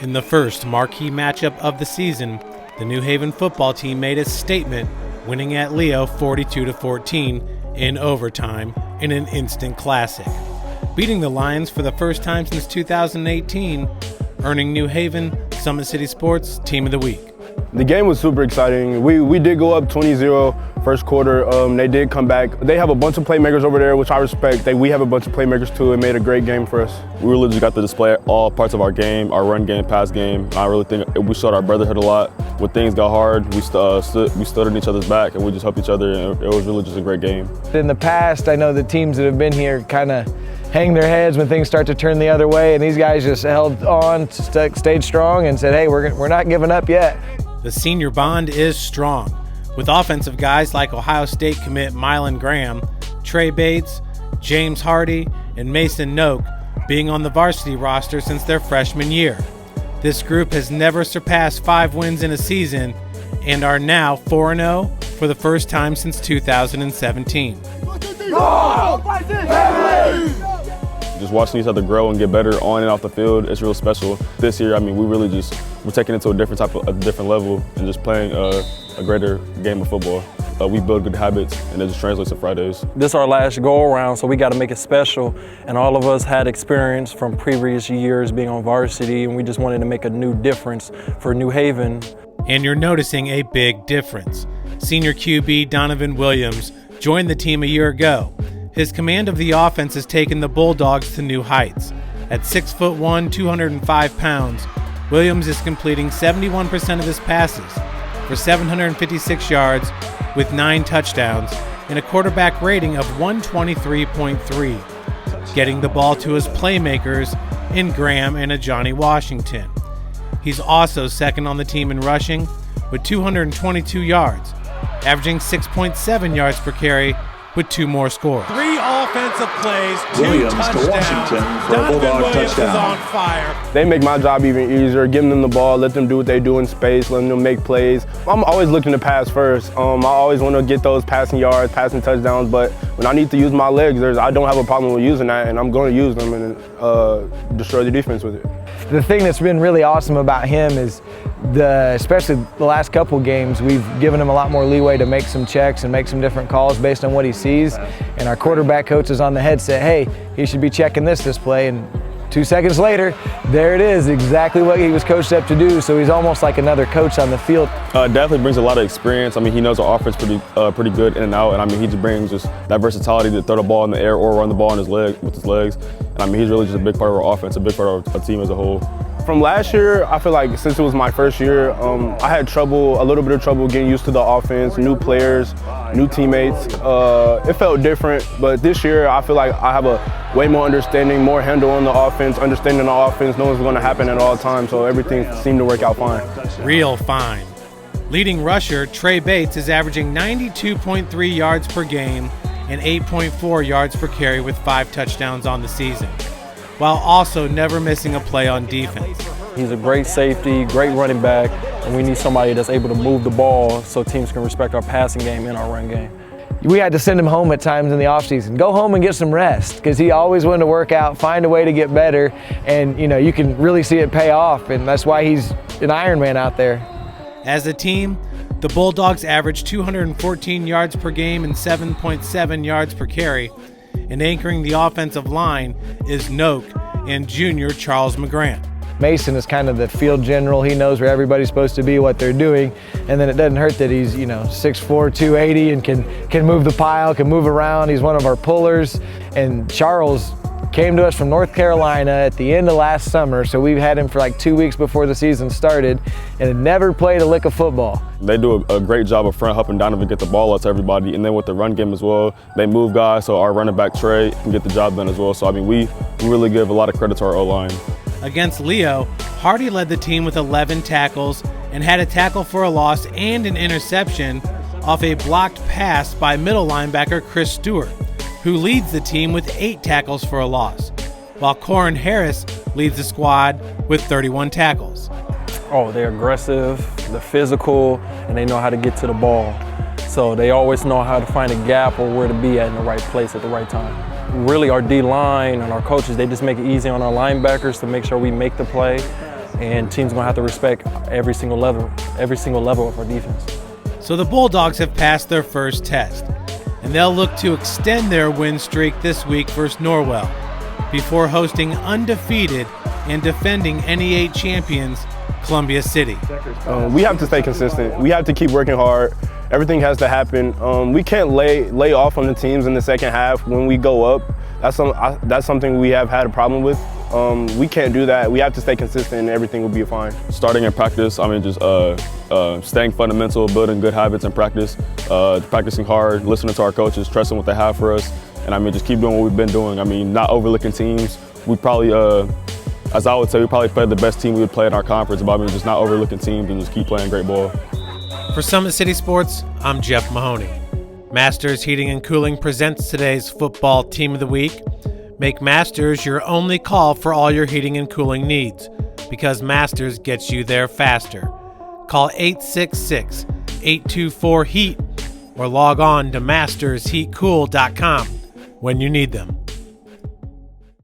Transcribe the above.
In the first marquee matchup of the season, the New Haven football team made a statement, winning at Leo 42-14 in overtime in an instant classic, beating the Lions for the first time since 2018, earning New Haven SummitCitySports Team of the Week. The game was super exciting. We did go up 20-0 first quarter. They did come back. They have a bunch of playmakers over there, which I respect. We have a bunch of playmakers too. It made a great game for us. We really just got to display all parts of our game, our run game, pass game. I really think we showed our brotherhood a lot. When things got hard, we stood on each other's back and we just helped each other, and it was really just a great game. In the past, I know the teams that have been here kind of hang their heads when things start to turn the other way, and these guys just held on, stayed strong, and said, hey, we're not giving up yet. The senior bond is strong, with offensive guys like Ohio State commit Mylan Graham, Tre Bates, James Hardy, and Mason Knoch being on the varsity roster since their freshman year. This group has never surpassed 5 wins in a season and are now 4-0 for the first time since 2017. Just watching each other grow and get better on and off the field, it's real special. This year, we really we're taking it to a different level and just playing a greater game of football. We build good habits, and it just translates to Fridays. This is our last go-around, so we got to make it special. And all of us had experience from previous years being on varsity, and we just wanted to make a new difference for New Haven. And you're noticing a big difference. Senior QB Donovan Williams joined the team a year ago. His command of the offense has taken the Bulldogs to new heights. At 6'1", 205 pounds, Williams is completing 71% of his passes for 756 yards with 9 touchdowns and a quarterback rating of 123.3, getting the ball to his playmakers in Graham and Johnny Washington. He's also second on the team in rushing with 222 yards, averaging 6.7 yards per carry with 2 more scores. 3 offensive plays, 2 Williams touchdowns. to Washington for a Donovan Bulldog Williams touchdown. is on fire. They make my job even easier, giving them the ball, let them do what they do in space, letting them make plays. I'm always looking to pass first. I always want to get those passing yards, passing touchdowns, but when I need to use my legs, I don't have a problem with using that, and I'm going to use them and destroy the defense with it. The thing that's been really awesome about him is especially the last couple games, we've given him a lot more leeway to make some checks and make some different calls based on what he sees. And our quarterback coach is on the headset, hey, he should be checking this play. And 2 seconds later, there it is, exactly what he was coached up to do. So he's almost like another coach on the field. Definitely brings a lot of experience. He knows our offense pretty good in and out, and he just brings just that versatility to throw the ball in the air or run the ball on with his legs. And he's really just a big part of our offense, a big part of our team as a whole. From last year, I feel like since it was my first year, I had a little bit of trouble getting used to the offense, new players, new teammates. It felt different, but this year I feel like I have a way more understanding, more handle on the offense, understanding the offense, knowing what's going to happen at all times, so everything seemed to work out fine. Real fine. Leading rusher Tre Bates is averaging 92.3 yards per game and 8.4 yards per carry with 5 touchdowns on the season, while also never missing a play on defense. He's a great safety, great running back, and we need somebody that's able to move the ball so teams can respect our passing game and our run game. We had to send him home at times in the offseason. Go home and get some rest, because he always wanted to work out, find a way to get better, and you can really see it pay off, and that's why he's an Iron Man out there. As a team, the Bulldogs average 214 yards per game and 7.7 yards per carry, and anchoring the offensive line is Knoch and junior Charles McGrant. Mason is kind of the field general. He knows where everybody's supposed to be, what they're doing, and then it doesn't hurt that he's 6'4", 280 and can move the pile, can move around. He's one of our pullers. And Charles came to us from North Carolina at the end of last summer, so we've had him for like 2 weeks before the season started, and had never played a lick of football. They do a great job up front helping Donovan get the ball out to everybody, and then with the run game as well, they move guys so our running back Trey can get the job done as well. So we really give a lot of credit to our O-line. Against Leo, Hardy led the team with 11 tackles and had a tackle for a loss and an interception off a blocked pass by middle linebacker Chris Stewart, who leads the team with 8 tackles for a loss, while Corin Harris leads the squad with 31 tackles. Oh, they're aggressive, they're physical, and they know how to get to the ball. So they always know how to find a gap or where to be at in the right place at the right time. Really, our D-line and our coaches, they just make it easy on our linebackers to make sure we make the play. and teams are going to have to respect every single level of our defense. So the Bulldogs have passed their first test, and they'll look to extend their win streak this week versus Norwell before hosting undefeated and defending NE8 champions Columbia City. We have to stay consistent. We have to keep working hard. Everything has to happen. We can't lay off on the teams in the second half when we go up. That's something we have had a problem with. We can't do that. We have to stay consistent and everything will be fine. Starting in practice, I mean, just staying fundamental, building good habits in practice, practicing hard, listening to our coaches, trusting what they have for us, and I mean, just keep doing what we've been doing. I mean, not overlooking teams. We probably, as I would say, we probably played the best team we would play in our conference, but I mean, just not overlooking teams and just keep playing great ball. For Summit City Sports, I'm Jeff Mahoney. Masters Heating and Cooling presents today's Football Team of the Week. Make Masters your only call for all your heating and cooling needs, because Masters gets you there faster. Call 866-824-HEAT or log on to mastersheatcool.com when you need them.